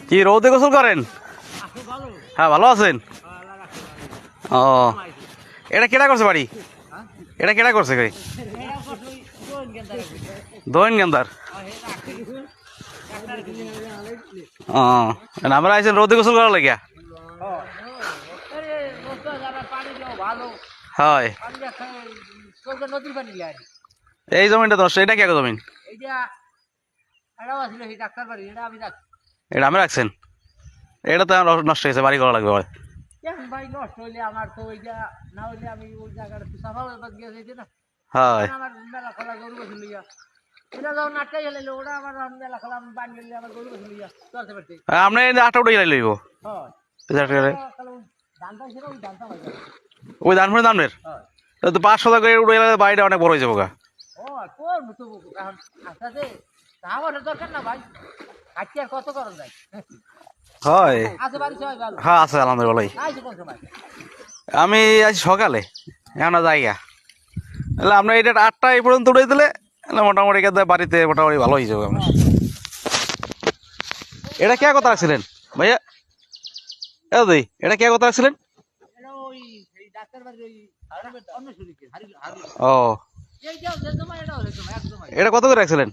কি রোদে গোসল করেন? হ্যাঁ, ভালো আছেন? ও, এটা কেটা করছে বাড়ি? এটা কেটা করছে গাড়ি? দোয়েন গেন্দার। ও, আমরা আইছেন রোদে গোসল করার লাগিয়া। হয়, এই জমিনটা নষ্ট। এটা কে জমিন? এটা আমি রাখছেন? এটা তো নষ্ট হয়েছে, বাড়ি করা লাগবে। ভাই নষ্ট হইলে আমার তো ওইটা না হইলে আমি ওই জায়গাটা সাফা গিয়ে যেতে না। হয়, আমার মেলা খেলা গরু বসে লইয়া ওটা যখন আটটাই গেলে ওটা আমার মেলা খেলা আমি বান গেলে আমার গরু বসে লইয়া চলতে পারছি। আপনি আটটা উঠে গেলে লইব। ওই ধান ফুড়ে দামের তো 500 টাকা উঠে গেলে বাড়িটা অনেক বড় হয়ে যাবো গা। ও কোন তো এখন আস্তে আস্তে আমার দরকার না ভাই, আজকে আর কত করা যায়। হয়, আছে বাড়ি সবাই ভালো? হ্যাঁ আছে আলহামদুলিল্লাহ। আইছে কোন সময়? আমি আজ সকালে এখন জায়গা তাহলে আপনার এটা 8টা এই পর্যন্ত উঠে দিলে মোটামুটি বাড়িতে মোটামুটি ভালো হয়ে যাবে। আপনার এটা কে কথা রাখছিলেন ভাইয়া? এটা কে কথা রাখছিলেন? ও, এটা কত করে রাখছিলেন?